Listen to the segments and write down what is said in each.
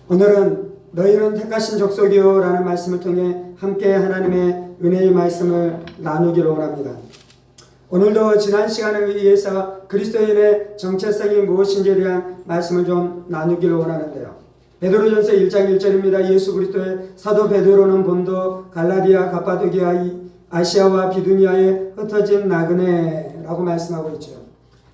오늘은 너희는 택하신 족속이요 라는 말씀을 통해 함께 하나님의 은혜의 말씀을 나누기를 원합니다. 오늘도 지난 시간에 의해서 그리스도인의 정체성이 무엇인지에 대한 말씀을 좀 나누기를 원하는데요. 베드로전서 1장 1절입니다. 예수 그리스도의 사도 베드로는 본도 갈라디아 갑바도기아 아시아와 비두니아에 흩어진 나그네라고 말씀하고 있죠.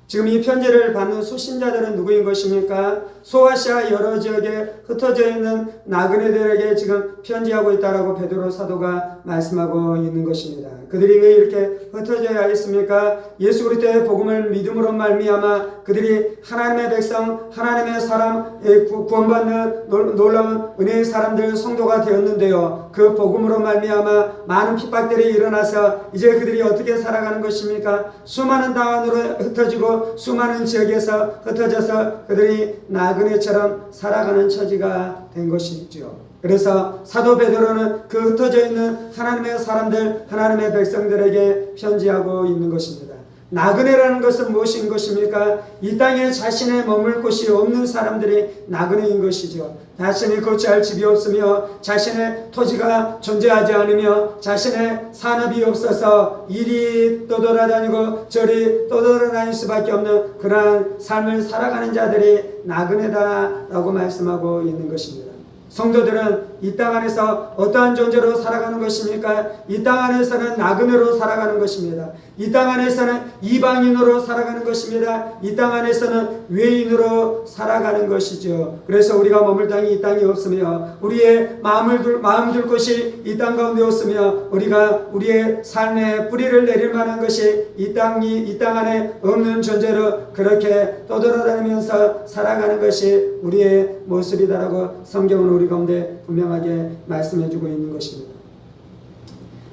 지금 이 편지를 받는 수신자들은 누구인 것입니까? 소아시아 여러 지역에 흩어져 있는 나그네들에게 지금 편지하고 있다라고 베드로 사도가 말씀하고 있는 것입니다. 그들이 왜 이렇게 흩어져야 했습니까? 예수 그리스도의 복음을 믿음으로 말미암아 그들이 하나님의 백성, 하나님의 사람, 구원받는 놀라운 은혜의 사람들, 성도가 되었는데요. 그 복음으로 말미암아 많은 핍박들이 일어나서 이제 그들이 어떻게 살아가는 것입니까? 수많은 당원으로 흩어지고 수많은 지역에서 흩어져서 그들이 나그네처럼 살아가는 처지가 된 것이죠. 그래서 사도 베드로는 그 흩어져 있는 하나님의 사람들, 하나님의 백성들에게 편지하고 있는 것입니다. 나그네라는 것은 무엇인 것입니까? 이 땅에 자신의 머물 곳이 없는 사람들이 나그네인 것이죠. 자신이 거주할 집이 없으며 자신의 토지가 존재하지 않으며 자신의 산업이 없어서 이리 떠돌아다니고 저리 떠돌아다닐 수밖에 없는 그러한 삶을 살아가는 자들이 나그네다라고 말씀하고 있는 것입니다. 성도들은 이 땅 안에서 어떠한 존재로 살아가는 것입니까? 이 땅 안에서는 나그네로 살아가는 것입니다. 이 땅 안에서는 이방인으로 살아가는 것입니다. 이 땅 안에서는 외인으로 살아가는 것이죠. 그래서 우리가 머물 땅이 이 땅이 없으며 우리의 마음 둘 곳이 이 땅 가운데 없으며 우리가 우리의 삶에 뿌리를 내릴 만한 것이 이 땅 안에 없는 존재로 그렇게 떠돌아다니면서 살아가는 것이 우리의 모습이다라고 성경은 우리 가운데 분명하게 말씀해주고 있는 것입니다.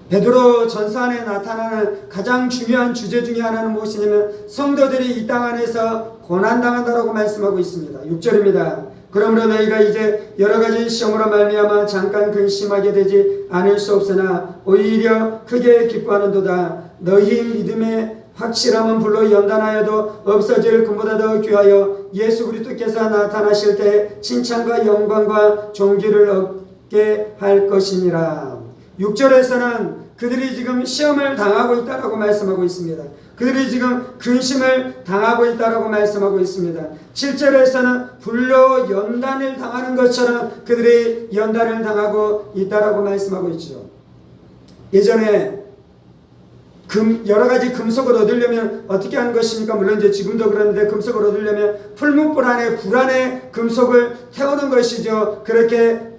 베드로 전서 안에 나타나는 가장 중요한 주제 중에 하나는 무엇이냐면 성도들이 이 땅 안에서 고난당한다라고 말씀하고 있습니다. 6절입니다. 그러므로 너희가 이제 여러가지 시험으로 말미암아 잠깐 근심하게 되지 않을 수 없으나 오히려 크게 기뻐하는도다. 너희 믿음의 확실함은 불로 연단하여도 없어질 금보다 더 귀하여 예수 그리스도께서 나타나실 때 칭찬과 영광과 존귀를 얻게 할 것이니라. 6절에서는 그들이 지금 시험을 당하고 있다라고 말씀하고 있습니다. 그들이 지금 근심을 당하고 있다라고 말씀하고 있습니다. 7절에서는 불로 연단을 당하는 것처럼 그들이 연단을 당하고 있다라고 말씀하고 있죠. 예전에 여러가지 금속을 얻으려면 어떻게 하는 것입니까? 물론 이제 지금도 그런데 금속을 얻으려면 풀무불 안에 불 안에 금속을 태우는 것이죠. 그렇게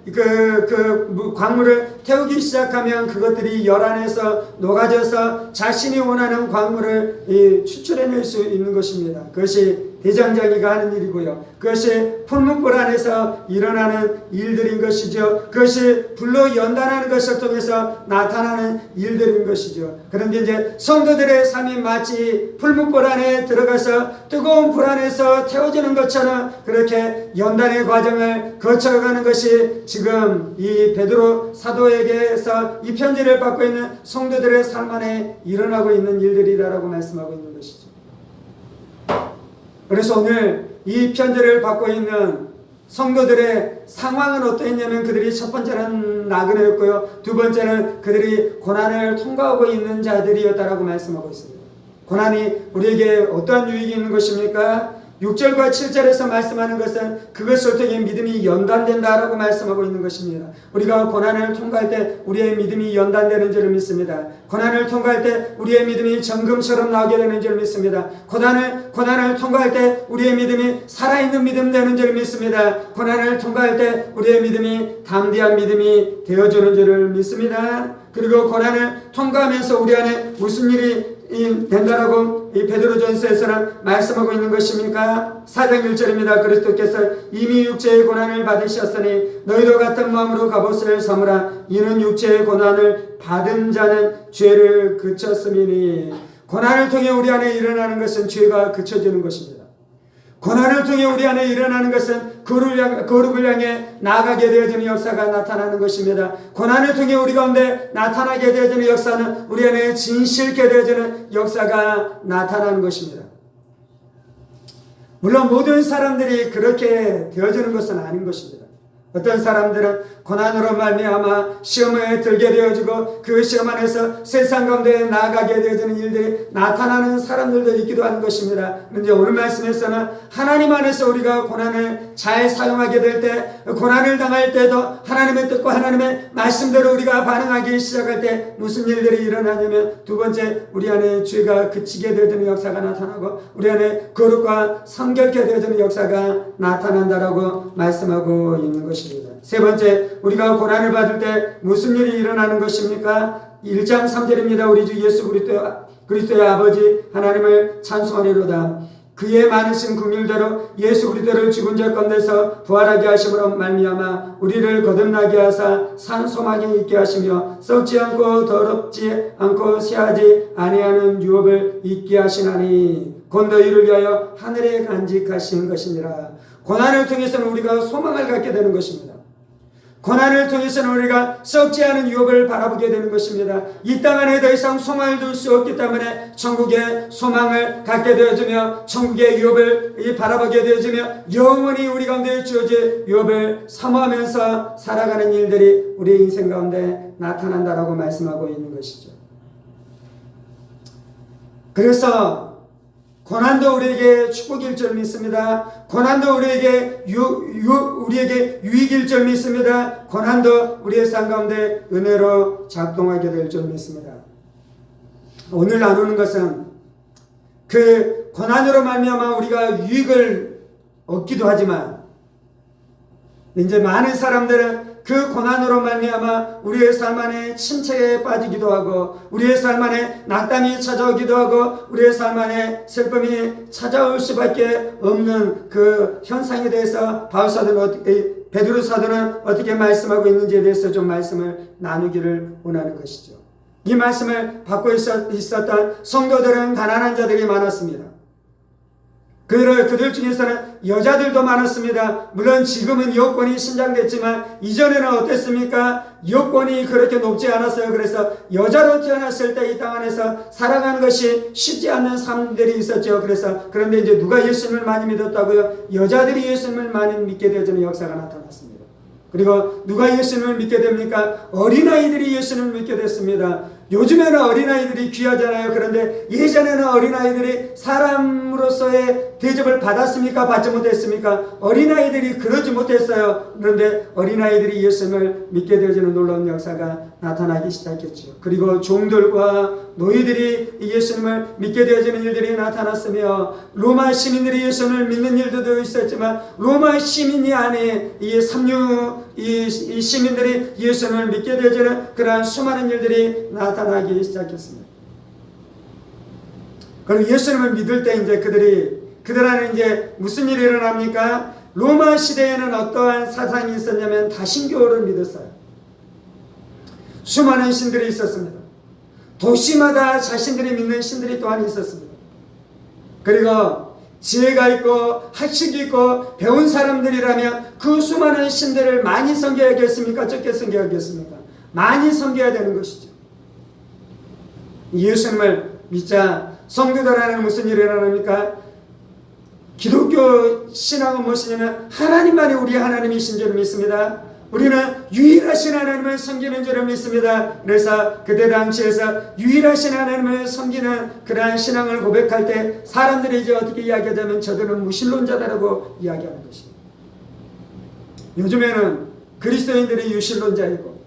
광물을 태우기 시작하면 그것들이 열 안에서 녹아져서 자신이 원하는 광물을 추출해낼 수 있는 것입니다. 그것이 대장장이가 하는 일이고요. 그것이 풀무불 안에서 일어나는 일들인 것이죠. 그것이 불로 연단하는 것을 통해서 나타나는 일들인 것이죠. 그런데 이제 성도들의 삶이 마치 풀무불 안에 들어가서 뜨거운 불 안에서 태워지는 것처럼 그렇게 연단의 과정을 거쳐가는 것이 지금 이 베드로 사도에게서 이 편지를 받고 있는 성도들의 삶 안에 일어나고 있는 일들이라고 말씀하고 있는 것이죠. 그래서 오늘 이 편지를 받고 있는 성도들의 상황은 어떠했냐면 그들이 첫 번째는 나그네였고요. 두 번째는 그들이 고난을 통과하고 있는 자들이었다라고 말씀하고 있습니다. 고난이 우리에게 어떠한 유익이 있는 것입니까? 6절과 7절에서 말씀하는 것은 그것을 통해 믿음이 연단된다라고 말씀하고 있는 것입니다. 우리가 고난을 통과할 때 우리의 믿음이 연단되는 줄 믿습니다. 고난을 통과할 때 우리의 믿음이 정금처럼 나오게 되는 줄 믿습니다. 고난을 통과할 때 우리의 믿음이 살아있는 믿음 되는 줄 믿습니다. 고난을 통과할 때 우리의 믿음이 담대한 믿음이 되어주는 줄 믿습니다. 그리고 고난을 통과하면서 우리 안에 무슨 일이 된다라고 이 베드로전서에서는 말씀하고 있는 것입니까? 4장 1절입니다. 그리스도께서 이미 육체의 고난을 받으셨으니 너희도 같은 마음으로 갑옷을 삼으라. 이는 육체의 고난을 받은 자는 죄를 그쳤음이니. 고난을 통해 우리 안에 일어나는 것은 죄가 그쳐지는 것입니다. 고난을 통해 우리 안에 일어나는 것은 거룩을 향해 나아가게 되어지는 역사가 나타나는 것입니다. 고난을 통해 우리 가운데 나타나게 되어지는 역사는 우리 안에 진실게 되어지는 역사가 나타나는 것입니다. 물론 모든 사람들이 그렇게 되어지는 것은 아닌 것입니다. 어떤 사람들은 고난으로 말미암아 시험에 들게 되어지고 그 시험 안에서 세상 가운데 나아가게 되어지는 일들이 나타나는 사람들도 있기도 하는 것입니다. 그런데 오늘 말씀에서는 하나님 안에서 우리가 고난을 잘 사용하게 될 때, 고난을 당할 때도 하나님의 뜻과 하나님의 말씀대로 우리가 반응하기 시작할 때 무슨 일들이 일어나냐면, 두 번째, 우리 안에 죄가 그치게 되어지는 역사가 나타나고 우리 안에 거룩과 성결케 되어지는 역사가 나타난다라고 말씀하고 있는 것입니다. 세 번째, 우리가 고난을 받을 때 무슨 일이 일어나는 것입니까? 1장 3절입니다. 우리 주 예수 그리스도의 아버지 하나님을 찬송하리로다. 그의 많으신 긍휼대로 예수 그리스도를 죽은 자 가운데서 부활하게 하심으로 말미암아 우리를 거듭나게 하사 산 소망이 있게 하시며 썩지 않고 더럽지 않고 쇠하지 아니하는 유업을 있게 하시나니 곧 너희를 위하여 하늘에 간직하신 것이니라. 고난을 통해서는 우리가 소망을 갖게 되는 것입니다. 고난을 통해서는 우리가 썩지 않은 유업을 바라보게 되는 것입니다. 이 땅 안에 더 이상 소망을 둘 수 없기 때문에 천국의 소망을 갖게 되어지며 천국의 유업을 바라보게 되어지며 영원히 우리 가운데 주어질 유업을 사모하면서 살아가는 일들이 우리의 인생 가운데 나타난다라고 말씀하고 있는 것이죠. 그래서 고난도 우리에게 축복일 줄 믿습니다. 고난도 우리에게 유익일 줄 믿습니다. 고난도 우리의 삶 가운데 은혜로 작동하게 될 줄 믿습니다. 오늘 나누는 것은 그 고난으로 말미암아 우리가 유익을 얻기도 하지만, 이제 많은 사람들은 그 고난으로 말미암아 우리의 삶 안에 침체에 빠지기도 하고 우리의 삶 안에 낙담이 찾아오기도 하고 우리의 삶 안에 슬픔이 찾아올 수밖에 없는 그 현상에 대해서 베드로 사도는 어떻게 말씀하고 있는지에 대해서 좀 말씀을 나누기를 원하는 것이죠. 이 말씀을 받고 있었던 성도들은 가난한 자들이 많았습니다. 그들 중에서는 여자들도 많았습니다. 물론 지금은 여권이 신장됐지만 이전에는 어땠습니까? 여권이 그렇게 높지 않았어요. 그래서 여자로 태어났을 때 이 땅 안에서 살아가는 것이 쉽지 않는 삶들이 있었죠. 그런데 이제 누가 예수님을 많이 믿었다고요? 여자들이 예수님을 많이 믿게 되어지는 역사가 나타났습니다. 그리고 누가 예수님을 믿게 됩니까? 어린아이들이 예수님을 믿게 됐습니다. 요즘에는 어린아이들이 귀하잖아요. 그런데 예전에는 어린아이들이 사람으로서의 대접을 받았습니까? 받지 못했습니까? 어린아이들이 그러지 못했어요. 그런데 어린아이들이 예수님을 믿게 되어지는 놀라운 역사가 나타나기 시작했죠. 그리고 종들과 노예들이 예수님을 믿게 되어지는 일들이 나타났으며, 로마 시민들이 예수님을 믿는 일들도 있었지만 로마 시민이 아닌 이 시민들이 예수님을 믿게 되어지는 그러한 수많은 일들이 나타나기 시작했습니다. 그리고 예수님을 믿을 때 이제 그들 안에 이제 무슨 일이 일어납니까? 로마 시대에는 어떠한 사상이 있었냐면 다신교를 믿었어요. 수많은 신들이 있었습니다. 도시마다 자신들이 믿는 신들이 또한 있었습니다. 그리고 지혜가 있고 학식이 있고 배운 사람들이라면 그 수많은 신들을 많이 섬겨야겠습니까? 적게 섬겨야겠습니까? 많이 섬겨야 되는 것이죠. 예수님을 믿자 성도들 안에는 무슨 일이 일어납니까? 기독교 신앙은 무엇이냐면 하나님만이 우리 하나님이신 줄 믿습니다. 우리는 유일하신 하나님을 섬기는 줄을 믿습니다. 그래서 그때 당시에서 유일하신 하나님을 섬기는 그러한 신앙을 고백할 때 사람들이 이제 어떻게 이야기하자면 저들은 무신론자다라고 이야기하는 것입니다. 요즘에는 그리스도인들이 유신론자이고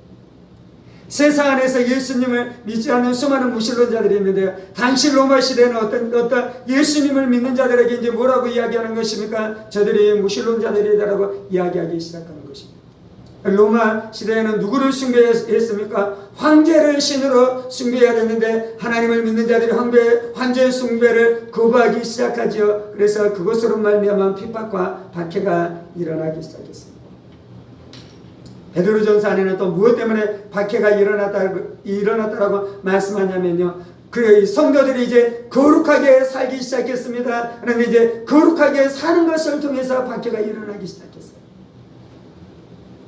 세상 안에서 예수님을 믿지 않는 수많은 무신론자들이 있는데요. 당시 로마 시대에는 어떤 예수님을 믿는 자들에게 이제 뭐라고 이야기하는 것입니까? 저들이 무신론자들이다라고 이야기하기 시작하는 것입니다. 로마 시대에는 누구를 숭배했습니까? 황제를 신으로 숭배해야 됐는데 하나님을 믿는 자들이 황제 숭배를 거부하기 시작하죠. 그래서 그것으로 말미암아 핍박과 박해가 일어나기 시작했습니다. 베드로전서 안에는 또 무엇 때문에 박해가 일어났다라고 말씀하냐면요. 그 성도들이 이제 거룩하게 살기 시작했습니다. 그런데 이제 거룩하게 사는 것을 통해서 박해가 일어나기 시작했어요.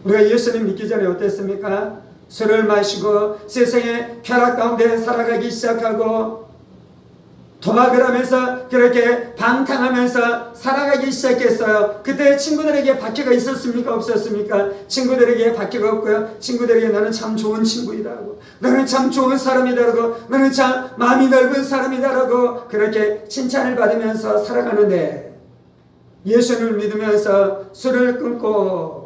우리가 예수님 믿기 전에 어땠습니까? 술을 마시고 세상의 쾌락 가운데 살아가기 시작하고 돈 도박을 하면서 그렇게 방탕하면서 살아가기 시작했어요. 그때 친구들에게 박해가 있었습니까? 없었습니까? 친구들에게 박해가 없고요. 친구들에게 너는 참 좋은 친구이다라고, 너는 참 좋은 사람이다라고, 너는 참 마음이 넓은 사람이다라고 그렇게 칭찬을 받으면서 살아가는데, 예수를 믿으면서 술을 끊고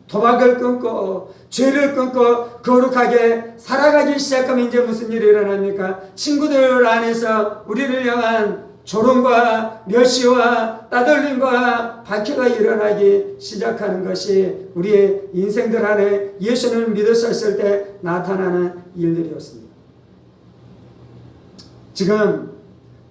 도박을 끊고 죄를 끊고 거룩하게 살아가기 시작하면 이제 무슨 일이 일어납니까? 친구들 안에서 우리를 향한 조롱과 멸시와 따돌림과 박해가 일어나기 시작하는 것이 우리의 인생들 안에 예수를 믿었을 때 나타나는 일들이었습니다. 지금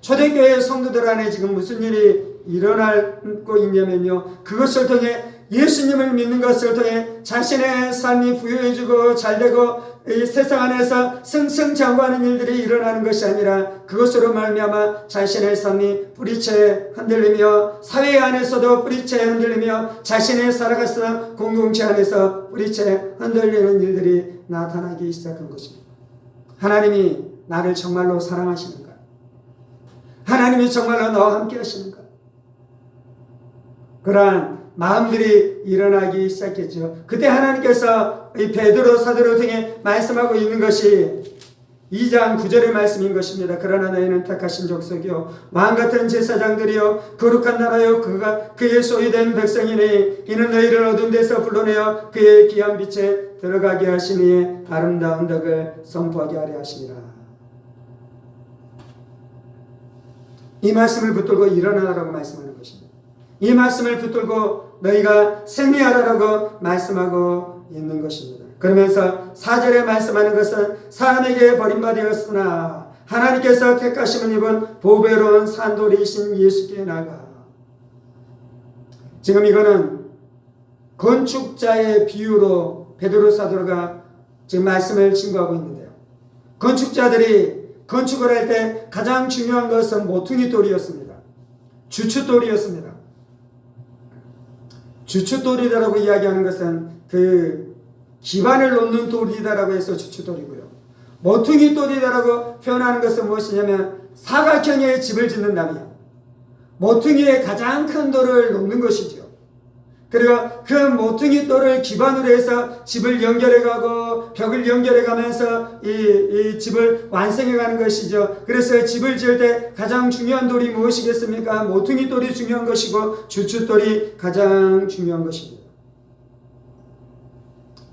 초대교회 성도들 안에 지금 무슨 일이 일어나고 있냐면요, 그것을 통해 예수님을 믿는 것을 통해 자신의 삶이 부유해지고 잘되고 이 세상 안에서 승승장구하는 일들이 일어나는 것이 아니라 그것으로 말미암아 자신의 삶이 뿌리채 흔들리며 사회 안에서도 뿌리채 흔들리며 자신의 살아가서 공동체 안에서 뿌리채 흔들리는 일들이 나타나기 시작한 것입니다. 하나님이 나를 정말로 사랑하시는가? 하나님이 정말로 나와 함께 하시는가? 그러한 마음들이 일어나기 시작했죠. 그때 하나님께서 이 베드로 사도를 통해 말씀하고 있는 것이 2장 9절의 말씀인 것입니다. 그러나 너희는 택하신 족속이요 왕같은 제사장들이요 거룩한 나라요 그의 소유된 백성이니 이는 너희를 어두운 데서 불러내어 그의 귀한 빛에 들어가게 하시니 아름다운 덕을 선포하게 하려 하시니라. 이 말씀을 붙들고 일어나라고 말씀하는 것입니다. 이 말씀을 붙들고 너희가 승리하라라고 말씀하고 있는 것입니다. 그러면서 4절에 말씀하는 것은 사람에게 버림받았으나 하나님께서 택하심을 입은 보배로운 산돌이신 예수께 나가. 지금 이거는 건축자의 비유로 베드로 사도가 지금 말씀을 증거하고 있는데요. 건축자들이 건축을 할 때 가장 중요한 것은 모퉁이 돌이었습니다. 주춧돌이었습니다. 주춧돌이라고 이야기하는 것은 그 기반을 놓는 돌이다라고 해서 주춧돌이고요. 모퉁이 돌이다라고 표현하는 것은 무엇이냐면 사각형의 집을 짓는다면 모퉁이의 가장 큰 돌을 놓는 것이죠. 그리고 그 모퉁이 돌을 기반으로 해서 집을 연결해가고 벽을 연결해가면서 이 집을 완성해가는 것이죠. 그래서 집을 지을 때 가장 중요한 돌이 무엇이겠습니까? 모퉁이 돌이 중요한 것이고 주춧돌이 가장 중요한 것입니다.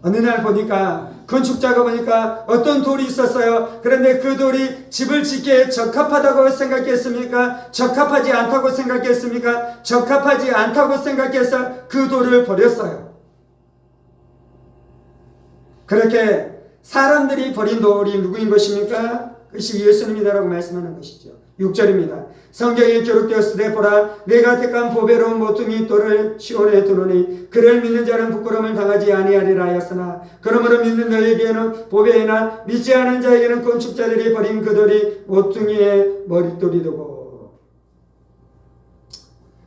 어느 날 보니까 건축자가 보니까 어떤 돌이 있었어요. 그런데 그 돌이 집을 짓기에 적합하다고 생각했습니까? 적합하지 않다고 생각했습니까? 적합하지 않다고 생각해서 그 돌을 버렸어요. 그렇게 사람들이 버린 돌이 누구인 것입니까? 그것이 예수님이다라고 말씀하는 것이죠. 6절입니다. 성경에 기록되었으되 보라 내가 택한 보배로운 모퉁이 돌을 시온에 두노니 그를 믿는 자는 부끄러움을 당하지 아니하리라 하였으나 그러므로 믿는 너에게는 보배이나 믿지 않은 자에게는 건축자들이 버린 그 돌이 모퉁이의 머릿돌이 되고.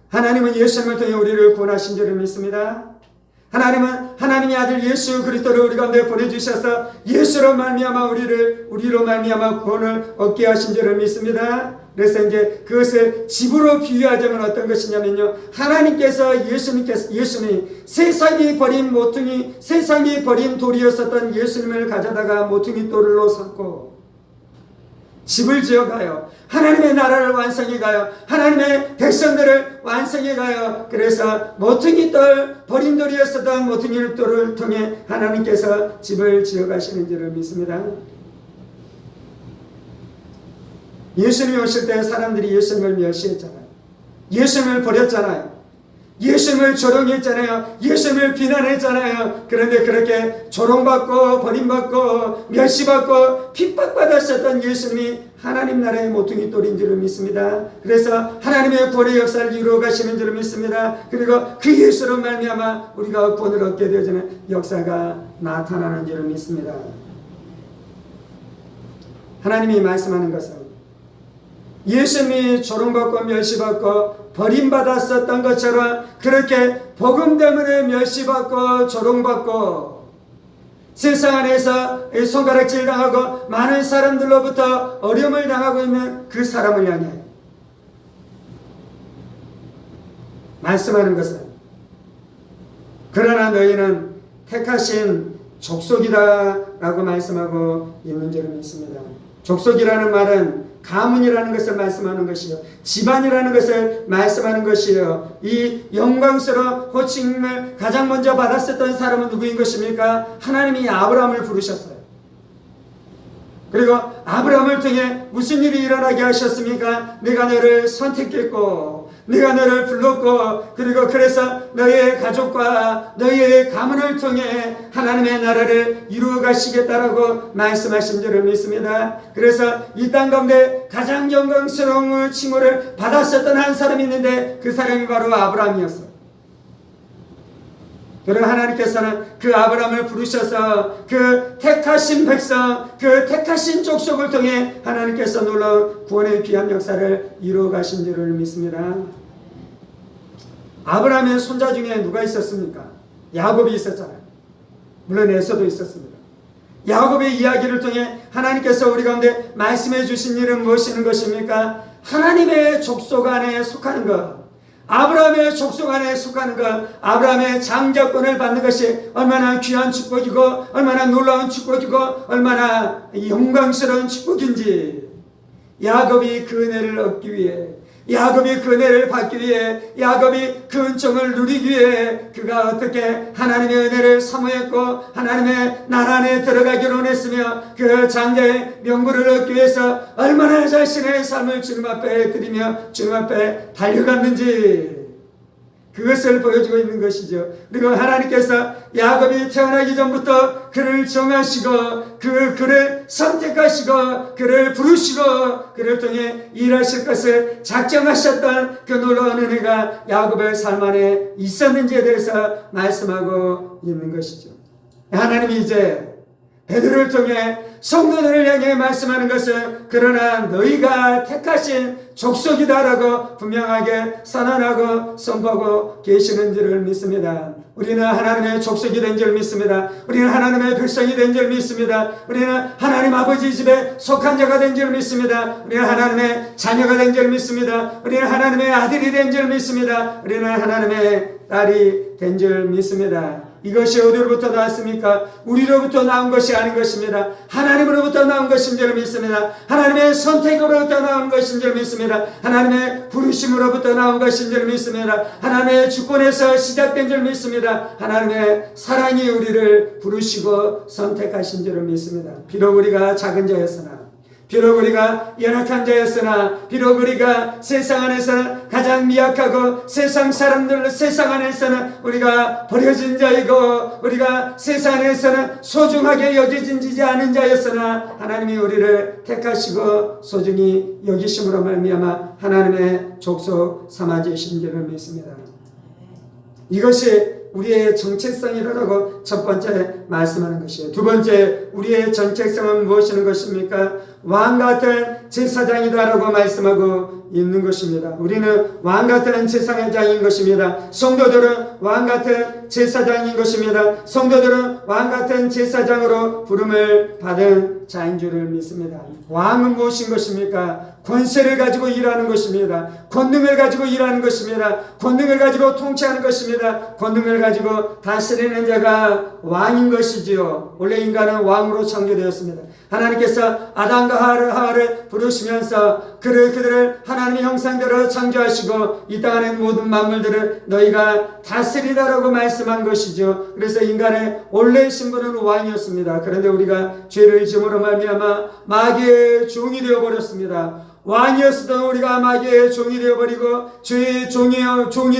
하나님은 예수님을 통해 우리를 구원하신 줄을 믿습니다. 하나님은 하나님의 아들 예수 그리스도를 우리 가운데 보내주셔서 예수로 말미암아 우리로 말미암아 구원을 얻게 하신 줄을 믿습니다. 그래서 이제 그것을 집으로 비유하자면 어떤 것이냐면요, 하나님께서 예수님이 세상이 버린 모퉁이, 세상이 버린 돌이었었던 예수님을 가져다가 모퉁이 돌로 삼고 집을 지어가요. 하나님의 나라를 완성해가요. 하나님의 백성들을 완성해가요. 그래서 모퉁이 돌, 버린 돌이었었던 모퉁이 돌을 통해 하나님께서 집을 지어가시는 줄을 믿습니다. 예수님이 오실 때 사람들이 예수님을 멸시했잖아요. 예수님을 버렸잖아요. 예수님을 조롱했잖아요. 예수님을 비난했잖아요. 그런데 그렇게 조롱받고 버림받고 멸시받고 핍박받았었던 예수님이 하나님 나라의 모퉁이 돌인 줄을 믿습니다. 그래서 하나님의 구원의 역사를 이루어 가시는 줄을 믿습니다. 그리고 그 예수로 말미암아 우리가 구원을 얻게 되어지는 역사가 나타나는 줄을 믿습니다. 하나님이 말씀하는 것은 예수님이 조롱받고 멸시받고 버림받았었던 것처럼 그렇게 복음 때문에 멸시받고 조롱받고 세상 안에서 손가락질 당하고 많은 사람들로부터 어려움을 당하고 있는 그 사람을 향해 말씀하는 것은 그러나 너희는 택하신 족속이다 라고 말씀하고 있는 줄을 믿습니다. 족속이라는 말은 가문이라는 것을 말씀하는 것이요, 집안이라는 것을 말씀하는 것이요, 이 영광스러운 호칭을 가장 먼저 받았었던 사람은 누구인 것입니까? 하나님이 아브라함을 부르셨어요. 그리고 아브라함을 통해 무슨 일이 일어나게 하셨습니까? 내가 너를 선택했고 내가 너를 불렀고, 그리고 그래서 너희의 가족과 너희의 가문을 통해 하나님의 나라를 이루어 가시겠다라고 말씀하신 줄을 믿습니다. 그래서 이 땅 가운데 가장 영광스러운 칭호를 받았었던 한 사람이 있는데 그 사람이 바로 아브라함이었어요. 그리고 하나님께서는 그 아브라함을 부르셔서 그 택하신 백성, 그 택하신 족속을 통해 하나님께서 놀라운 구원의 귀한 역사를 이루어 가신 줄을 믿습니다. 아브라함의 손자 중에 누가 있었습니까? 야곱이 있었잖아요. 물론 에서도 있었습니다. 야곱의 이야기를 통해 하나님께서 우리 가운데 말씀해 주신 일은 무엇인 것입니까? 하나님의 족속 안에 속하는 것, 아브라함의 족속 안에 속하는 것, 아브라함의 장자권을 받는 것이 얼마나 귀한 축복이고 얼마나 놀라운 축복이고 얼마나 영광스러운 축복인지, 야곱이 그 은혜를 얻기 위해, 야곱이 그 은혜를 받기 위해, 야곱이 그 은총을 누리기 위해 그가 어떻게 하나님의 은혜를 사모했고 하나님의 나라 안에 들어가기를 원했으며 그 장자의 명분을 얻기 위해서 얼마나 자신의 삶을 주님 앞에 드리며 주님 앞에 달려갔는지, 그것을 보여주고 있는 것이죠. 그리고 하나님께서 야곱이 태어나기 전부터 그를 정하시고 그를 선택하시고 그를 부르시고 그를 통해 일하실 것을 작정하셨던 그 놀라운 은혜가 야곱의 삶 안에 있었는지에 대해서 말씀하고 있는 것이죠. 하나님이 이제 베드로를 통해 성도들을 향해 말씀하는 것은 그러나 너희가 택하신 족속이다라고 분명하게 선언하고 선포하고 계시는 줄을 믿습니다. 우리는 하나님의 족속이 된 줄 믿습니다. 우리는 하나님의 백성이 된 줄 믿습니다. 우리는 하나님 아버지 집에 속한 자가 된 줄 믿습니다. 우리는 하나님의 자녀가 된 줄 믿습니다. 우리는 하나님의 아들이 된 줄 믿습니다. 우리는 하나님의 딸이 된 줄 믿습니다. 이것이 어디로부터 나왔습니까? 우리로부터 나온 것이 아닌 것입니다. 하나님으로부터 나온 것인 줄 믿습니다. 하나님의 선택으로부터 나온 것인 줄 믿습니다. 하나님의 부르심으로부터 나온 것인 줄 믿습니다. 하나님의 주권에서 시작된 줄 믿습니다. 하나님의 사랑이 우리를 부르시고 선택하신 줄 믿습니다. 비록 우리가 작은 자였으나, 비록 우리가 연약한 자였으나, 비록 우리가 세상 안에서는 가장 미약하고 세상 사람들, 세상 안에서는 우리가 버려진 자이고 우리가 세상 안에서는 소중하게 여겨지지 않은 자였으나 하나님이 우리를 택하시고 소중히 여기심으로 말미암아 하나님의 족속 삼아주신 줄을 믿습니다. 이것이 우리의 정체성이라고 첫 번째 말씀하는 것이에요. 두 번째, 우리의 정체성은 무엇이는 것입니까? 왕같은 제사장이다라고 말씀하고 있는 것입니다. 우리는 왕같은 제사장인 것입니다. 성도들은 왕같은 제사장인 것입니다. 성도들은 왕같은 제사장으로 부름을 받은 자인 줄을 믿습니다. 왕은 무엇인 것입니까? 권세를 가지고 일하는 것입니다. 권능을 가지고 일하는 것입니다. 권능을 가지고 통치하는 것입니다. 권능을 가지고 다스리는 자가 왕인 것이지요. 원래 인간은 왕으로 창조되었습니다. 하나님께서 아담과 하와를 부르시면서 그들을 하나님의 형상대로 창조하시고 이 땅 안에 모든 만물들을 너희가 다스리다라고 말씀한 것이죠. 그래서 인간의 원래 신분은 왕이었습니다. 그런데 우리가 죄를 지음으로 말미암아 마귀의 종이 되어버렸습니다. 왕이었던 우리가 마귀의 종이 되어버리고 죄의 종이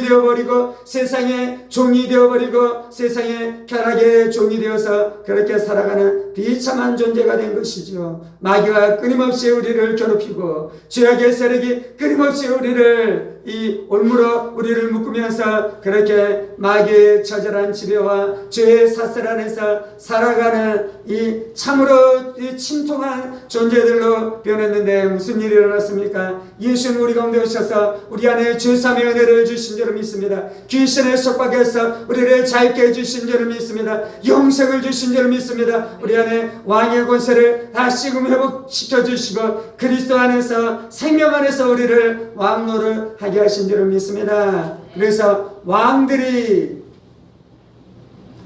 되어버리고 세상의 종이 되어버리고 세상의 쾌락의 종이 되어서 그렇게 살아가는 비참한 존재가 된 것이죠. 마귀가 끊임없이 우리를 괴롭히고 죄악의 세력이 끊임없이 우리를 이 올무로 우리를 묶으면서 그렇게 마귀의 처절한 지배와 죄의 사슬 안에서 살아가는 이 참으로 이 침통한 존재들로 변했는데 무슨 일이 일어났습니까? 예수는 우리 가운데 오셔서 우리 안에 죄사함의 은혜를 주신 줄을 믿습니다. 귀신의 속박에서 우리를 자유케 해주신 줄을 믿습니다. 영생을 주신 줄을 믿습니다. 우리 안에 왕의 권세를 다시금 회복시켜 주시고 그리스도 안에서 생명 안에서 우리를 왕노를 하게 하게 하신 줄을 믿습니다. 그래서 왕들이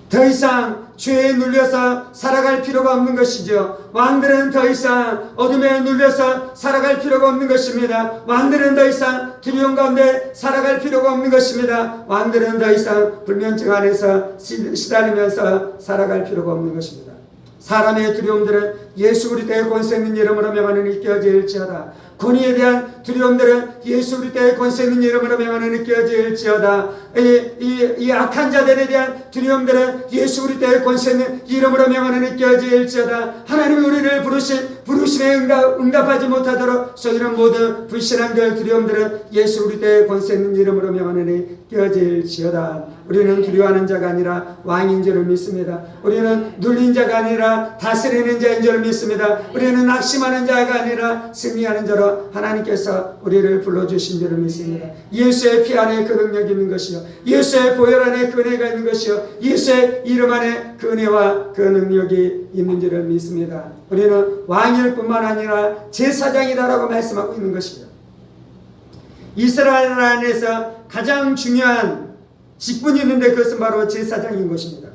더 이상 죄에 눌려서 살아갈 필요가 없는 것이죠. 왕들은 더 이상 어둠에 눌려서 살아갈 필요가 없는 것입니다. 왕들은 더 이상 두려움 가운데 살아갈 필요가 없는 것입니다. 왕들은 더 이상 불면증 안에서 시달리면서 살아갈 필요가 없는 것입니다. 사람의 두려움들은 예수 그리스도의 권세 있는 이름으로 명하노니 깨어질지어다. 권위에 대한 두려움들은 예수 그리스도의 권세 있는 이름으로 명하노니 깨어질지어다. 이 악한 자들에 대한 두려움들은 예수 그리스도의 권세 있는 이름으로 명하노니 깨어질지어다. 하나님이 우리를 부르심에 응답하지 못하도록 속이는 모든 불신한 그 두려움들은 예수 그리스도의 권세 있는 이름으로 명하노니 깨어질지어다. 우리는 두려워하는 자가 아니라 왕인 줄을 믿습니다. 우리는 눌린 자가 아니라 다스리는 자인 줄을 믿습니다. 우리는 낙심하는 자가 아니라 승리하는 자로 하나님께서 우리를 불러주신 줄을 믿습니다. 예수의 피 안에 그 능력이 있는 것이요, 예수의 보혈 안에 그 은혜가 있는 것이요, 예수의 이름 안에 그 은혜와 그 능력이 있는 줄을 믿습니다. 우리는 왕일 뿐만 아니라 제사장이다라고 말씀하고 있는 것이요, 이스라엘 안에서 가장 중요한 직분이 있는데 그것은 바로 제사장인 것입니다.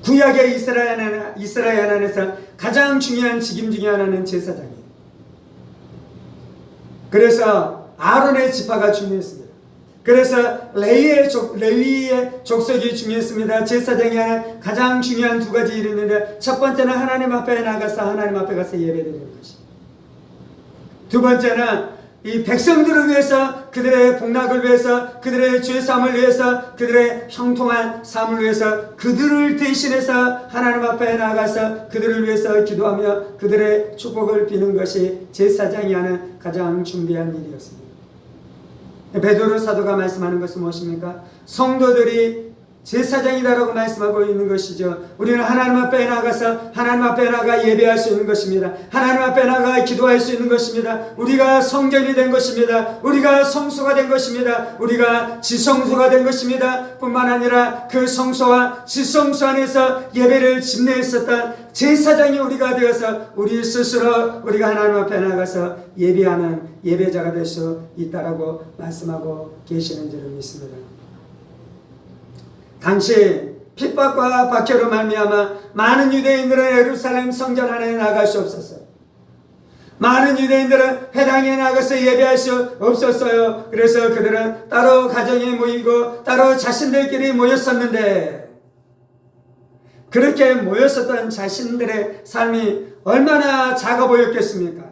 구약의 이스라엘 안에서 가장 중요한 직임 중에 하나는 제사장이에요. 그래서 아론의 지파가 중요했습니다. 그래서 레위의 족속이 중요했습니다. 제사장이 하는 가장 중요한 두 가지 일이 있는데, 첫 번째는 하나님 앞에 나가서 하나님 앞에 가서 예배드리는 것입니다. 두 번째는 이 백성들을 위해서, 그들의 복락을 위해서, 그들의 죄사함을 위해서, 그들의 형통한 삶을 위해서 그들을 대신해서 하나님 앞에 나가서 그들을 위해서 기도하며 그들의 축복을 비는 것이 제사장이 하는 가장 중대한 일이었습니다. 베드로 사도가 말씀하는 것은 무엇입니까? 성도들이 제사장이다라고 말씀하고 있는 것이죠. 우리는 하나님 앞에 나가서 하나님 앞에 나가 예배할 수 있는 것입니다. 하나님 앞에 나가 기도할 수 있는 것입니다. 우리가 성전이 된 것입니다. 우리가 성소가 된 것입니다. 우리가 지성소가 된 것입니다. 뿐만 아니라 그 성소와 지성소 안에서 예배를 집례했었던 제사장이 우리가 되어서 우리 스스로 우리가 하나님 앞에 나가서 예배하는 예배자가 될 수 있다라고 말씀하고 계시는 줄을 믿습니다. 당시 핍박과 박해로 말미암아 많은 유대인들은 예루살렘 성전 안에 나갈 수 없었어요. 많은 유대인들은 회당에 나가서 예배할 수 없었어요. 그래서 그들은 따로 가정에 모이고 따로 자신들끼리 모였었는데, 그렇게 모였었던 자신들의 삶이 얼마나 작아 보였겠습니까?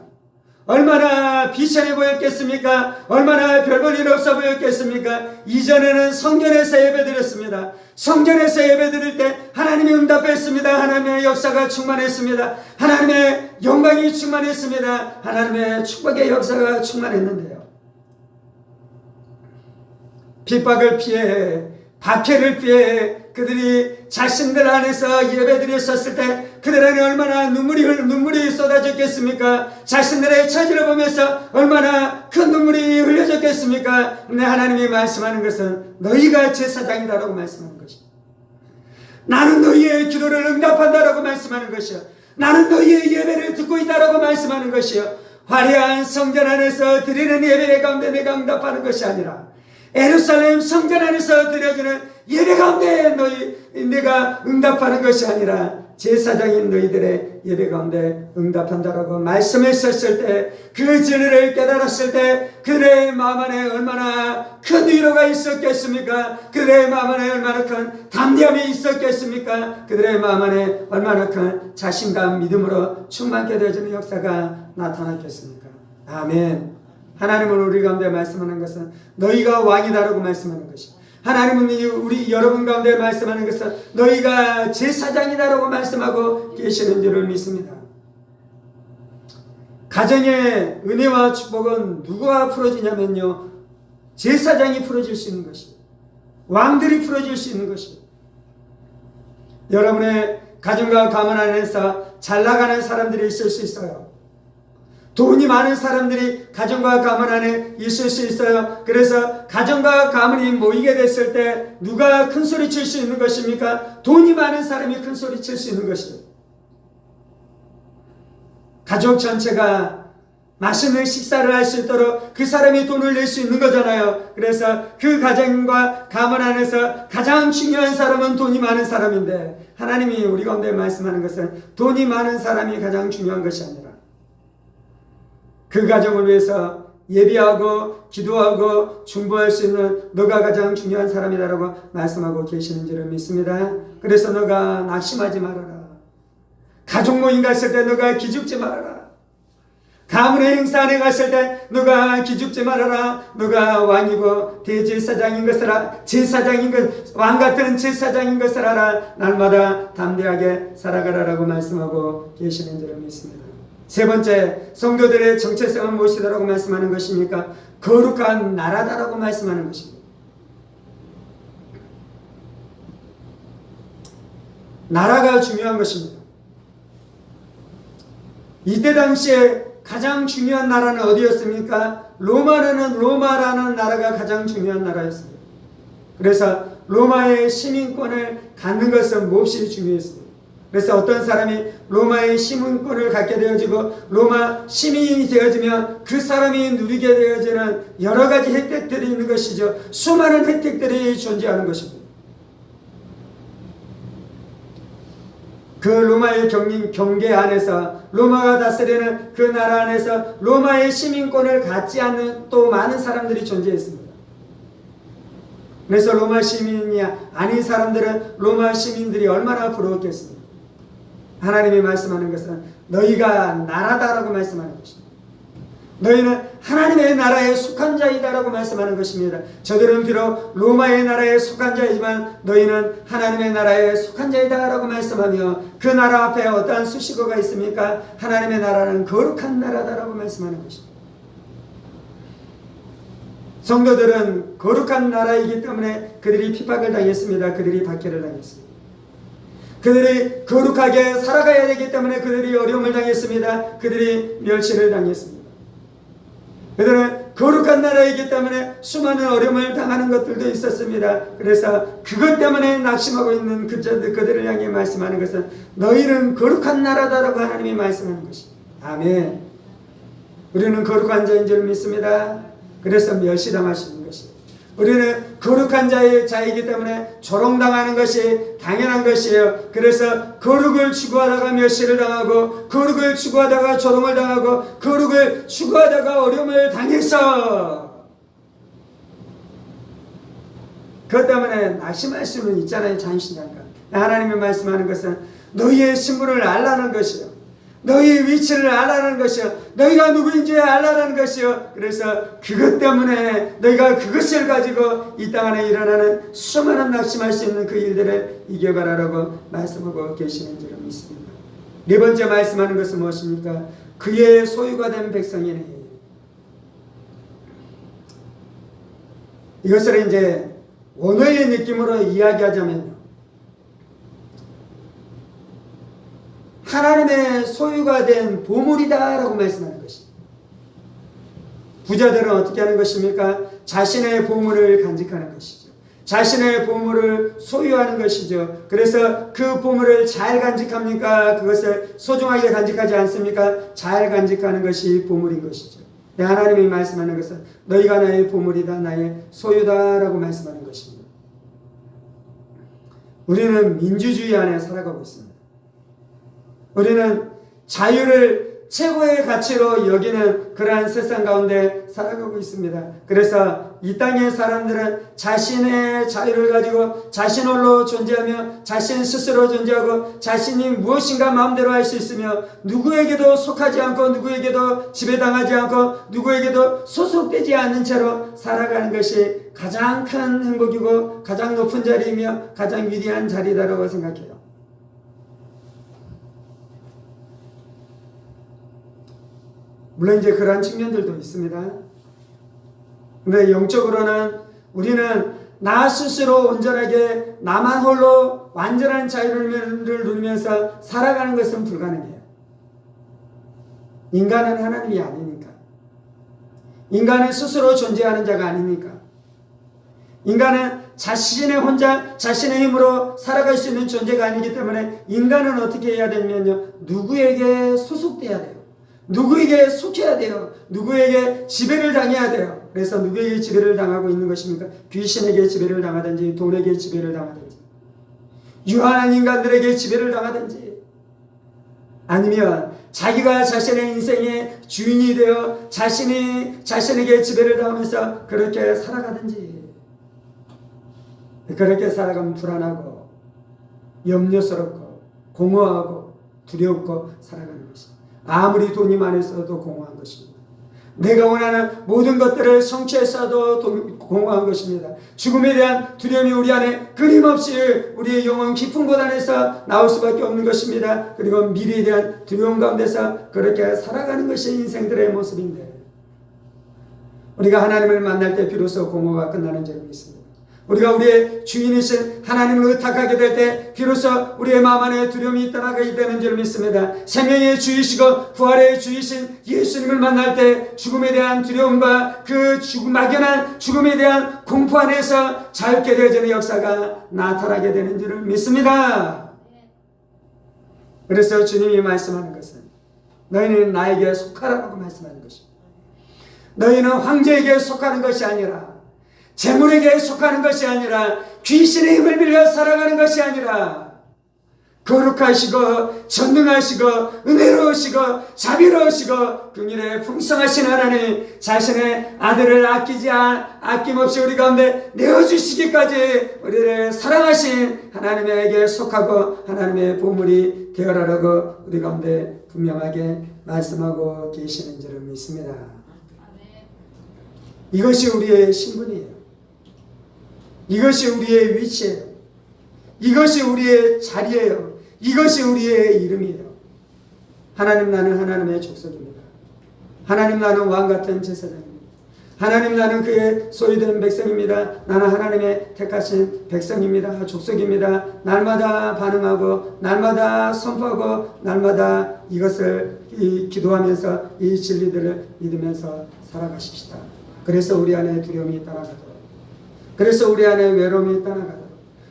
얼마나 비천해 보였겠습니까? 얼마나 별볼일 없어 보였겠습니까? 이전에는 성전에서 예배드렸습니다. 성전에서 예배드릴 때 하나님이 응답했습니다. 하나님의 역사가 충만했습니다. 하나님의 영광이 충만했습니다. 하나님의 축복의 역사가 충만했는데요, 핍박을 피해, 박해를 피해 그들이 자신들 안에서 예배드렸었을 때 그들 안에 얼마나 눈물이 쏟아졌겠습니까? 자신들의 처지를 보면서 얼마나 큰 눈물이 흘려졌겠습니까? 근데 하나님이 말씀하는 것은 너희가 제사장이다라고 말씀하는 것입니다. 나는 너희의 기도를 응답한다라고 말씀하는 것이요, 나는 너희의 예배를 듣고 있다라고 말씀하는 것이요, 화려한 성전 안에서 드리는 예배 가운데 내가 응답하는 것이 아니라 예루살렘 성전 안에서 드려지는 예배 가운데 내가 응답하는 것이 아니라 제사장인 너희들의 예배 가운데 응답한다라고 말씀했었을 때, 그 진리를 깨달았을 때 그들의 마음 안에 얼마나 큰 위로가 있었겠습니까? 그들의 마음 안에 얼마나 큰 담대함이 있었겠습니까? 그들의 마음 안에 얼마나 큰 자신감, 믿음으로 충만케 되어지는 역사가 나타났겠습니까? 아멘. 하나님은 우리 가운데 말씀하는 것은 너희가 왕이다라고 말씀하는 것이, 하나님은 우리 여러분 가운데 말씀하는 것은 너희가 제사장이다라고 말씀하고 계시는 줄을 믿습니다. 가정의 은혜와 축복은 누가 풀어지냐면요, 제사장이 풀어줄 수 있는 것이에요. 왕들이 풀어줄 수 있는 것이에요. 여러분의 가정과 가문 안에서 잘 나가는 사람들이 있을 수 있어요. 돈이 많은 사람들이 가정과 가문 안에 있을 수 있어요. 그래서 가정과 가문이 모이게 됐을 때 누가 큰 소리 칠 수 있는 것입니까? 돈이 많은 사람이 큰 소리 칠 수 있는 것이에요. 가족 전체가 맛있는 식사를 할 수 있도록 그 사람이 돈을 낼 수 있는 거잖아요. 그래서 그 가정과 가문 안에서 가장 중요한 사람은 돈이 많은 사람인데, 하나님이 우리 가운데 말씀하는 것은 돈이 많은 사람이 가장 중요한 것이 아니라 그 가정을 위해서 예비하고 기도하고 중보할 수 있는 너가 가장 중요한 사람이다라고 말씀하고 계시는 줄을 믿습니다. 그래서 너가 낙심하지 말아라. 가족 모임 갔을 때 너가 기죽지 말아라. 가문의 행사 안에 갔을 때 너가 기죽지 말아라. 너가 왕이고 대제사장인 것을 왕 같은 제사장인 것을 알아. 날마다 담대하게 살아가라라고 말씀하고 계시는 줄을 믿습니다. 세 번째, 성도들의 정체성은 무엇이다라고 말씀하는 것입니까? 거룩한 나라다라고 말씀하는 것입니다. 나라가 중요한 것입니다. 이때 당시에 가장 중요한 나라는 어디였습니까? 로마라는 나라가 가장 중요한 나라였습니다. 그래서 로마의 시민권을 갖는 것은 몹시 중요했습니다. 그래서 어떤 사람이 로마의 시민권을 갖게 되어지고 로마 시민이 되어지면 그 사람이 누리게 되어지는 여러 가지 혜택들이 있는 것이죠. 수많은 혜택들이 존재하는 것입니다. 그 로마의 경계 안에서, 로마가 다스리는 그 나라 안에서 로마의 시민권을 갖지 않는 또 많은 사람들이 존재했습니다. 그래서 로마 시민이 아닌 사람들은 로마 시민들이 얼마나 부러웠겠습니까? 하나님이 말씀하는 것은 너희가 나라다라고 말씀하는 것입니다. 너희는 하나님의 나라에 속한 자이다라고 말씀하는 것입니다. 저들은 비록 로마의 나라에 속한 자이지만 너희는 하나님의 나라에 속한 자이다라고 말씀하며, 그 나라 앞에 어떠한 수식어가 있습니까? 하나님의 나라는 거룩한 나라다라고 말씀하는 것입니다. 성도들은 거룩한 나라이기 때문에 그들이 핍박을 당했습니다. 그들이 박해를 당했습니다. 그들이 거룩하게 살아가야 되기 때문에 그들이 어려움을 당했습니다. 그들이 멸시를 당했습니다. 그들은 거룩한 나라이기 때문에 수많은 어려움을 당하는 것들도 있었습니다. 그래서 그것 때문에 낙심하고 있는 그들을 향해 말씀하는 것은 너희는 거룩한 나라다라고 하나님이 말씀하는 것입니다. 아멘. 우리는 거룩한 자인 줄 믿습니다. 그래서 멸시당할 수 있는 것입니다. 우리는 거룩한 자이기 때문에 조롱당하는 것이 당연한 것이에요. 그래서 거룩을 추구하다가 멸시를 당하고, 거룩을 추구하다가 조롱을 당하고, 거룩을 추구하다가 어려움을 당해서, 그것 때문에 낙심할 수는 있잖아요. 자신장관. 하나님이 말씀하는 것은 너희의 신분을 알라는 것이요, 너희의 위치를 알라는 것이요, 너희가 누구인지 알라는 것이요. 그래서 그것 때문에 너희가 그것을 가지고 이 땅 안에 일어나는 수많은 낙심할 수 있는 그 일들을 이겨가라라고 말씀하고 계시는 줄 믿습니다. 네 번째 말씀하는 것은 무엇입니까? 그의 소유가 된 백성이네. 이것을 이제 원어의 느낌으로 이야기하자면요, 하나님의 소유가 된 보물이다라고 말씀하는 것입니다. 부자들은 어떻게 하는 것입니까? 자신의 보물을 간직하는 것이죠. 자신의 보물을 소유하는 것이죠. 그래서 그 보물을 잘 간직합니까? 그것을 소중하게 간직하지 않습니까? 잘 간직하는 것이 보물인 것이죠. 하나님이 말씀하는 것은 너희가 나의 보물이다, 나의 소유다라고 말씀하는 것입니다. 우리는 민주주의 안에 살아가고 있습니다. 우리는 자유를 최고의 가치로 여기는 그러한 세상 가운데 살아가고 있습니다. 그래서 이 땅의 사람들은 자신의 자유를 가지고 자신 홀로 존재하며 자신 스스로 존재하고 자신이 무엇인가 마음대로 할 수 있으며 누구에게도 속하지 않고 누구에게도 지배당하지 않고 누구에게도 소속되지 않는 채로 살아가는 것이 가장 큰 행복이고 가장 높은 자리이며 가장 위대한 자리다라고 생각해요. 물론 이제 그러한 측면들도 있습니다. 근데 영적으로는 우리는 나 스스로 온전하게 나만 홀로 완전한 자유를 누리면서 살아가는 것은 불가능해요. 인간은 하나님이 아니니까. 인간은 스스로 존재하는 자가 아니니까. 인간은 자신의 힘으로 살아갈 수 있는 존재가 아니기 때문에 인간은 어떻게 해야 되냐면요, 누구에게 소속돼야 돼요. 누구에게 속해야 돼요. 누구에게 지배를 당해야 돼요. 그래서 누구에게 지배를 당하고 있는 것입니까? 귀신에게 지배를 당하든지, 돈에게 지배를 당하든지, 유한한 인간들에게 지배를 당하든지, 아니면 자기가 자신의 인생의 주인이 되어 자신에게 지배를 당하면서 그렇게 살아가든지, 그렇게 살아가면 불안하고 염려스럽고 공허하고 두렵고 살아가는 것입니다. 아무리 돈이 많았어도 공허한 것입니다. 내가 원하는 모든 것들을 성취했어도 공허한 것입니다. 죽음에 대한 두려움이 우리 안에 끊임없이 우리의 영혼 깊은 곳 안에서 나올 수밖에 없는 것입니다. 그리고 미래에 대한 두려움 가운데서 그렇게 살아가는 것이 인생들의 모습인데, 우리가 하나님을 만날 때 비로소 공허가 끝나는 줄을 믿습니다. 우리가 우리의 주인이신 하나님을 의탁하게 될 때 비로소 우리의 마음 안에 두려움이 떠나게 되는 줄 믿습니다. 생명의 주이시고 부활의 주이신 예수님을 만날 때 죽음에 대한 두려움과 그 막연한 죽음에 대한 공포 안에서 자유케 되어지는 역사가 나타나게 되는 줄을 믿습니다. 그래서 주님이 말씀하는 것은 너희는 나에게 속하라고 말씀하는 것입니다. 너희는 황제에게 속하는 것이 아니라, 재물에게 속하는 것이 아니라, 귀신의 힘을 빌려 살아가는 것이 아니라, 거룩하시고 전능하시고 은혜로우시고 자비로우시고 긍휼에 풍성하신 하나님, 자신의 아들을 아낌없이 우리 가운데 내어주시기까지 우리를 사랑하신 하나님에게 속하고 하나님의 보물이 되어라라고 우리 가운데 분명하게 말씀하고 계시는 줄을 믿습니다. 이것이 우리의 신분이에요. 이것이 우리의 위치예요. 이것이 우리의 자리예요. 이것이 우리의 이름이에요. 하나님, 나는 하나님의 족속입니다. 하나님, 나는 왕같은 제사장입니다. 하나님, 나는 그의 소유된 백성입니다. 나는 하나님의 택하신 백성입니다. 족속입니다. 날마다 반응하고 날마다 선포하고 날마다 이것을 기도하면서 이 진리들을 믿으면서 살아가십시다. 그래서 우리 안에 두려움이 떠나가도록, 그래서 우리 안에 외로움이 떠나가도록,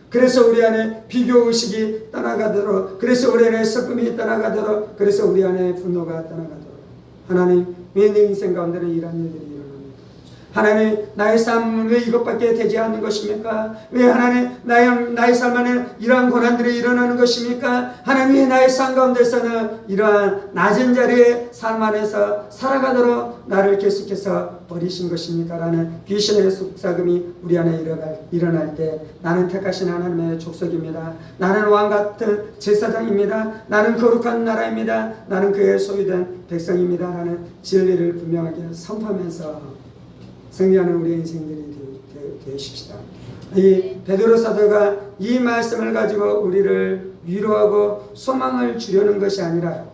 그래서 우리 안에 비교의식이 떠나가도록, 그래서 우리 안에 슬픔이 떠나가도록, 그래서 우리 안에 분노가 떠나가도록. 하나님, 왜 내 인생 가운데는 이런 일들이 일어납니까? 하나님, 나의 삶은 왜 이것밖에 되지 않는 것입니까? 왜 하나님, 나의 삶 안에 이러한 고난들이 일어나는 것입니까? 하나님, 왜 나의 삶 가운데서는 이러한 낮은 자리의 삶 안에서 살아가도록 나를 계속해서 버리신 것입니까? 라는 귀신의 속삭임이 우리 안에 일어날 때, 나는 택하신 하나님의 족속입니다. 나는 왕같은 제사장입니다. 나는 거룩한 나라입니다. 나는 그의 소유된 백성입니다. 라는 진리를 분명하게 선포하면서 승리하는 우리의 인생들이 되십시다. 이 베드로 사도가 이 말씀을 가지고 우리를 위로하고 소망을 주려는 것이 아니라,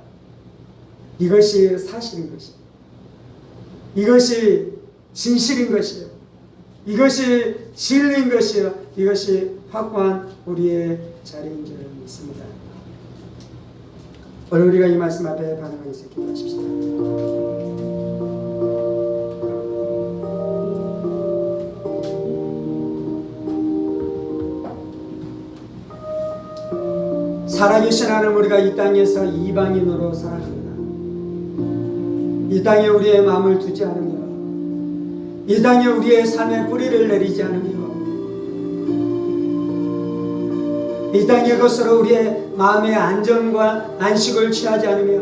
이것이 사실인 것이에요. 이것이 진실인 것이에요. 이것이 진리인 것이에요. 이것이 확고한 우리의 자리인 줄 믿습니다. 오늘 우리가 이 말씀 앞에 반응하기 위해서 기도하십시다. 살아계신 하나님, 우리가 이 땅에서 이방인으로 살아갑니다. 이 땅에 우리의 마음을 두지 않으며, 이 땅에 우리의 삶의 뿌리를 내리지 않으며, 이 땅의 것으로 우리의 마음의 안정과 안식을 취하지 않으며,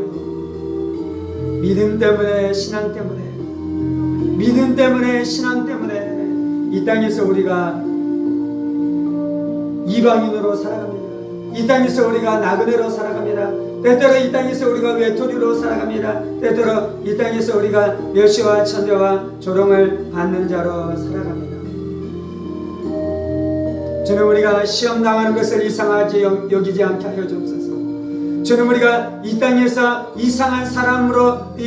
믿음 때문에, 신앙 때문에, 믿음 때문에, 신앙 때문에 이 땅에서 우리가 이방인으로 살아갑니다. 이 땅에서 우리가 나그네로 살아갑니다. 때때로 이 땅에서 우리가 외톨이로 살아갑니다. 때때로 이 땅에서 우리가 멸시와 천대와 조롱을 받는 자로 살아갑니다. 주님, 우리가 시험 당하는 것을 이상하지 여기지 않게 하여 주옵소서. 주님, 우리가 이 땅에서 이상한 사람으로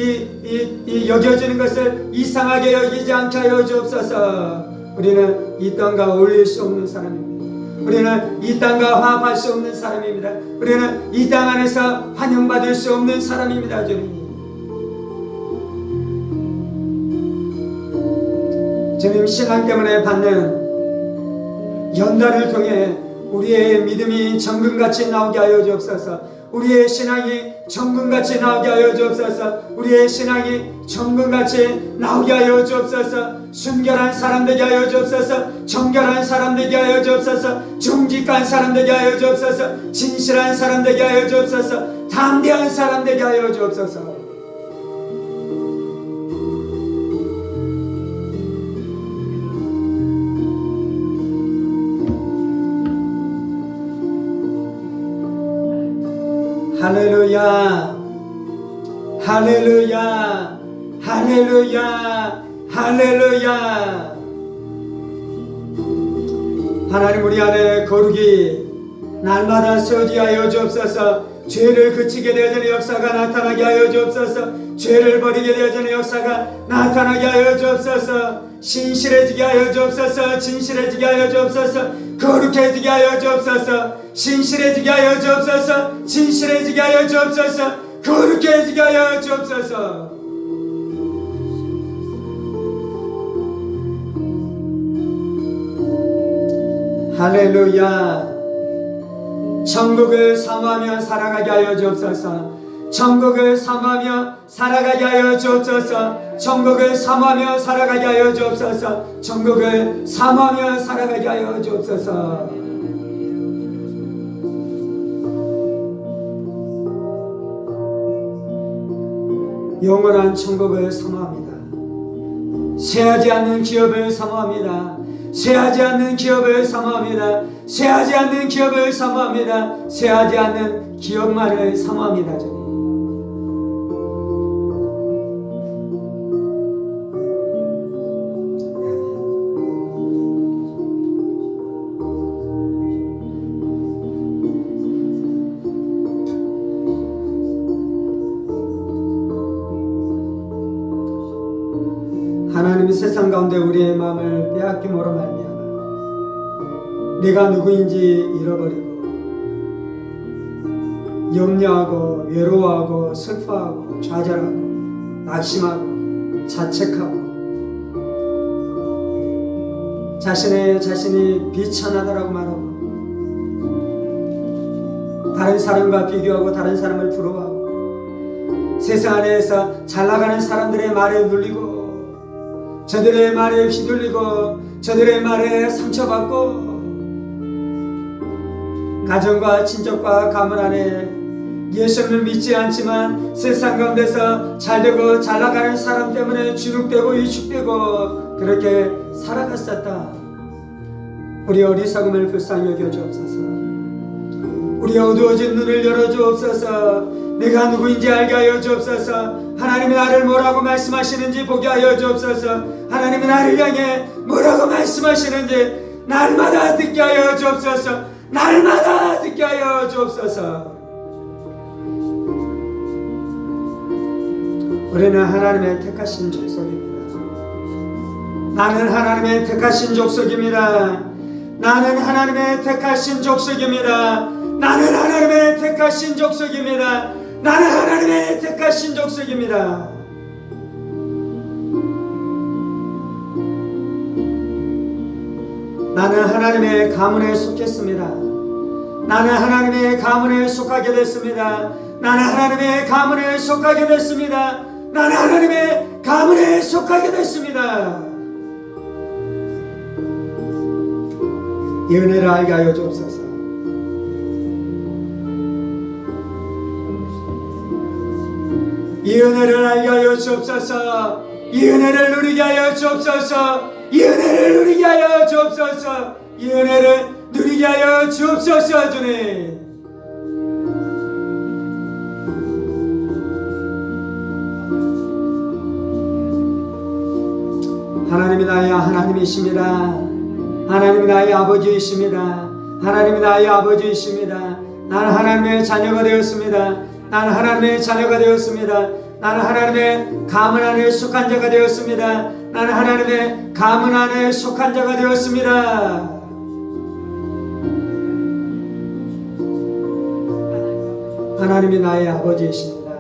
여겨지는 것을 이상하게 여기지 않게 하여 주옵소서. 우리는 이 땅과 어울릴 수 없는 사람입니다. 우리는 이 땅과 화합할 수 없는 사람입니다. 우리는 이 땅 안에서 환영받을 수 없는 사람입니다. 주님, 신앙 때문에 받는 연단을 통해 우리의 믿음이 정금같이 나오게 하여 주옵소서. 우리의 신앙이 정금같이 나오게 하여 주옵소서. 우리의 신앙이 정금같이 나오게 하여 주옵소서. 순결한 사람 되게 하여 주옵소서. 정결한 사람 되게 하여 주옵소서. 정직한 사람 되게 하여 주옵소서. 진실한 사람 되게 하여 주옵소서. 담대한 사람 되게 하여 주옵소서. 할렐루야, 할렐루야, 할렐루야, 할렐루야. 하나님, 우리 안에 거룩이 날마다 서지 하여 주옵소서. 죄를 그치게 되어지는 역사가 나타나게 하여 주옵소서. 죄를 버리게 되어지는 역사가 나타나게 하여 주옵소서. 신실해지게 하여 주옵소서. 진실해지게 하여 주옵소서. 거룩해지게 하여 주옵소서. 신실해지게 하여 주옵소서. 진실해지게 하여 주옵소서. 거룩해지게 하여 주옵소서. 할렐루야. 천국을 사모하며 살아가게 하여 주옵소서. 천국을 사모하며 살아가게 하여 주옵소서. 천국을 사모하며 살아가게 하여 주옵소서. 천국을 사모하며 살아가게 하여 주옵소서. 영원한 천국을 사모합니다. 쇠하지 않는 기업을 사모합니다. 쇠하지 않는 기업을 사모합니다. 쇠하지 않는 기업을 사모합니다. 쇠하지 않는 기업만을 사모합니다. 주님. 하나님이 세상 가운데 우리의 마음을 빼앗김으로 말미암아 내가 누구인지 잃어버리고 염려하고 외로워하고 슬퍼하고 좌절하고 낙심하고 자책하고 자신이 비천하다라고 말하고 다른 사람과 비교하고 다른 사람을 부러워하고 세상 안에서 잘나가는 사람들의 말에 눌리고 저들의 말에 휘둘리고 저들의 말에 상처받고 가정과 친족과 가문 안에 예수님을 믿지 않지만 세상 가운데서 잘되고 잘나가는 사람 때문에 주눅되고 위축되고 그렇게 살아갔었다. 우리 어리석음을 불쌍히 여겨 주옵소서. 우리 어두워진 눈을 열어 주옵소서. 내가 누구인지 알게 하여 주옵소서. 하나님이 나를 뭐라고 말씀하시는지 보게 하여 주옵소서. 하나님이 나를 향해 뭐라고 말씀하시는지 날마다 듣게 하여 주옵소서. 날마다 듣게 하여 주옵소서. 우리는 하나님의 택하신 족속입니다. 나는 하나님의 택하신 족속입니다. 나는 하나님의 택하신 족속입니다. 나는 하나님의 택하신 족속입니다. 나는 하나님의 택하신 족속입니다. 나는 하나님의 가문에 속했습니다. 나는 하나님의 가문에 속하게 됐습니다. 나는 하나님의 가문에 속하게 됐습니다. 나는 하나님의 가문에 속하게 됐습니다. 이 은혜를 알게 하여 주옵소서. 이 은혜를 알게 하여 주옵소서. 이 은혜를 누리게 하여 주옵소서. 이 은혜를 누리게 하여 주옵소서. 이 은혜를 누리게 하여 주옵소서. 주님, 하나님이 나의 하나님이십니다. 하나님이 나의 아버지이십니다. 하나님이 나의 아버지이십니다. 나는 하나님의 자녀가 되었습니다. 나는 하나님의 자녀가 되었습니다. 나는 하나님의 가문 안에 속한 자가 되었습니다. 나는 하나님의 가문 안에 속한 자가 되었습니다. 하나님이 나의 아버지이십니다.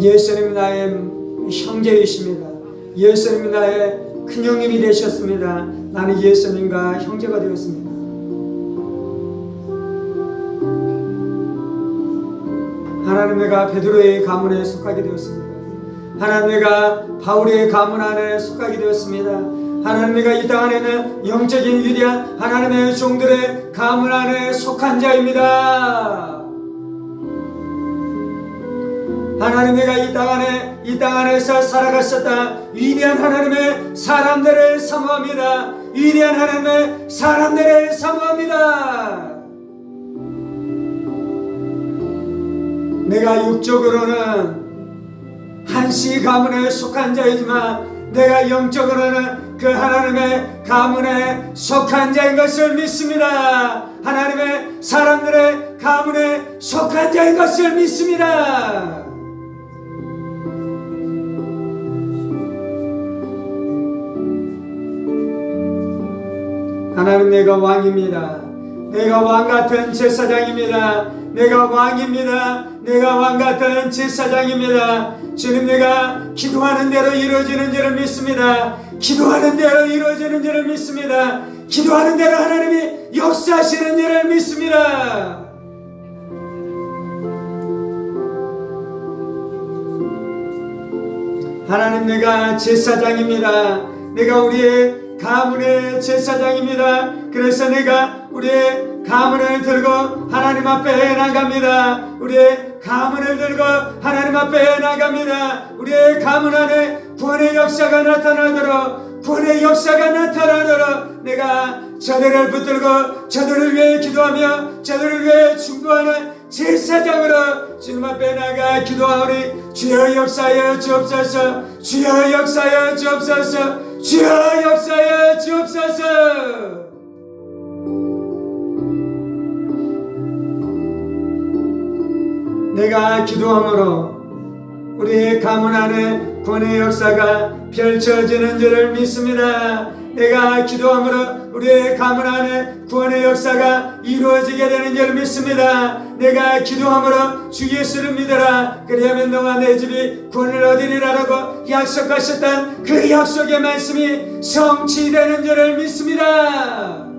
예수님이 나의 형제이십니다. 예수님이 나의 큰형님이 되셨습니다. 나는 예수님과 형제가 되었습니다. 하나님 내가 베드로의 가문에 속하게 되었습니다. 하나님 내가 바울의 가문 안에 속하게 되었습니다. 하나님 내가 이 땅 안에는 영적인 위대한 하나님의 종들의 가문 안에 속한 자입니다. 하나님 내가 이 땅 안에서 살아가셨다 위대한 하나님의 사람들을 사모합니다. 위대한 하나님의 사람들을 사모합니다. 내가 육적으로는 한시 가문에 속한 자이지만 내가 영적으로는 그 하나님의 가문에 속한 자인 것을 믿습니다. 하나님의 사람들의 가문에 속한 자인 것을 믿습니다. 하나님 내가 왕입니다. 내가 왕같은 제사장입니다. 내가 왕입니다. 내가 왕같은 제사장입니다. 주님 내가 기도하는 대로 이루어지는 줄을 믿습니다. 기도하는 대로 이루어지는 줄을 믿습니다. 기도하는 대로 하나님이 역사하시는 줄을 믿습니다. 하나님 내가 제사장입니다. 내가 우리의 가문의 제사장입니다. 그래서 내가 우리의 가문을 들고 하나님 앞에 나갑니다. 우리의 가문을 들고 하나님 앞에 나갑니다. 우리의 가문 안에 구원의 역사가 나타나도록 구원의 역사가 나타나도록 내가 저들을 붙들고 저들을 위해 기도하며 저들을 위해 중보하는 제사장으로 주님 앞에 나가 기도하오니 주여 역사하여 주옵소서. 주여 역사하여 주옵소서. 주여 역사하여 주옵소서. 내가 기도함으로 우리의 가문 안에 구원의 역사가 펼쳐지는 줄을 믿습니다. 내가 기도함으로 우리의 가문 안에 구원의 역사가 이루어지게 되는 줄 믿습니다. 내가 기도함으로 주 예수를 믿어라. 그리하면 너와 내 집이 구원을 얻으리라라고 약속하셨던 그 약속의 말씀이 성취되는 줄을 믿습니다.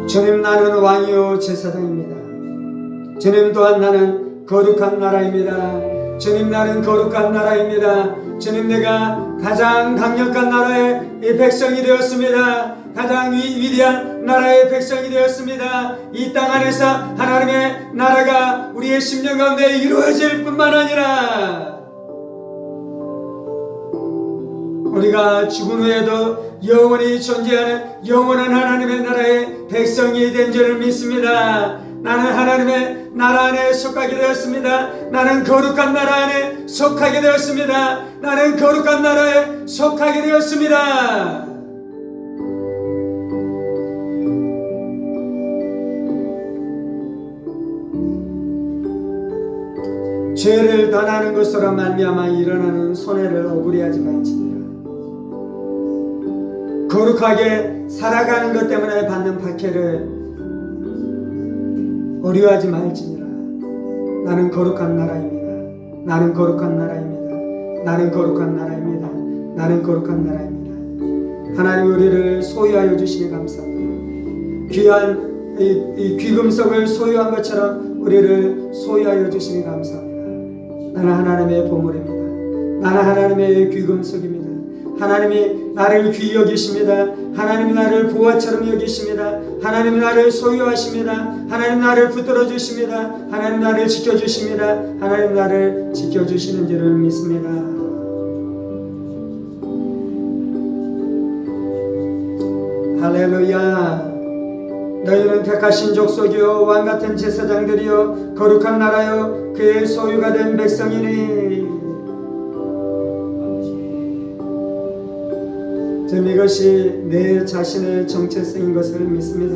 주님 나는 왕이요 제사장입니다. 주님 또한 나는 거룩한 나라입니다. 주님 나는 거룩한 나라입니다. 주님 내가 가장 강력한 나라의 백성이 되었습니다. 가장 위대한 나라의 백성이 되었습니다. 이 땅 안에서 하나님의 나라가 우리의 심령 가운데 이루어질 뿐만 아니라 우리가 죽은 후에도 영원히 존재하는 영원한 하나님의 나라의 백성이 된 줄을 믿습니다. 나는 하나님의 나라 안에 속하게 되었습니다. 나는 거룩한 나라 안에 속하게 되었습니다. 나는 거룩한 나라에 속하게 되었습니다. 죄를 떠나는 것으로 말미암아 일어나는 손해를 억울해하지 말지니라. 거룩하게 살아가는 것 때문에 받는 박해를 어려워하지 말지니라. 나는 거룩한 나라입니다. 나는 거룩한 나라입니다. 나는 거룩한 나라입니다. 나는 거룩한 나라입니다. 하나님 우리를 소유하여 주시니 감사합니다. 귀한 이 귀금속을 소유한 것처럼 우리를 소유하여 주시니 감사합니다. 나는 하나님의 보물입니다. 나는 하나님의 귀금속입니다. 하나님이 나를 귀히 여기십니다. 하나님이 나를 보화처럼 여기십니다. 하나님이 나를 소유하십니다. 하나님 나를 붙들어 주십니다. 하나님 나를 지켜주십니다. 하나님 나를 지켜주시는 줄을 믿습니다. 할렐루야. 너희는 택하신 족속이요 왕같은 제사장들이요 거룩한 나라요 그의 소유가 된 백성이니. 저는 이것이 내 자신의 정체성인 것을 믿습니다.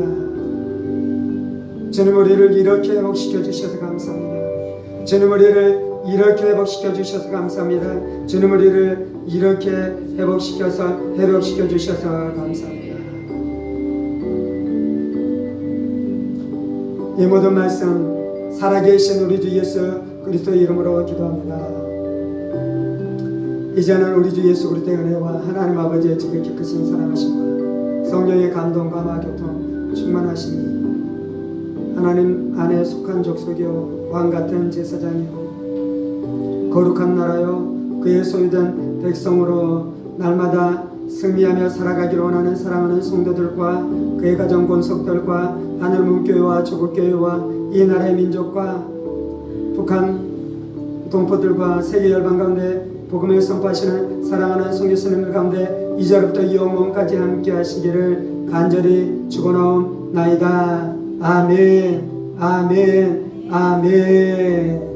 주님 우리를 이렇게 회복시켜 주셔서 감사합니다. 주님 우리를 이렇게 회복시켜 주셔서 감사합니다. 주님 우리를 이렇게 회복시켜 주셔서 감사합니다. 이 모든 말씀 살아계신 우리 주 예수 그리스도 이름으로 기도합니다. 이제는 우리 주 예수 그리스도의 은혜와 하나님 아버지의 지극히 크신 사랑하심과 성령의 감동과 교통 충만하심이 하나님 안에 속한 족속이요 왕같은 제사장이요 거룩한 나라요 그의 소유된 백성으로 날마다 승리하며 살아가기를 원하는 사랑하는 성도들과 그의 가정 권속들과 하늘 문교회와 조국교회와 이 나라의 민족과 북한 동포들과 세계 열방 가운데 복음을 선포하시는 사랑하는 선교사님들 가운데 이제부터 영원까지 함께 하시기를 간절히 축원하옵나이다. 아멘 아멘 아멘.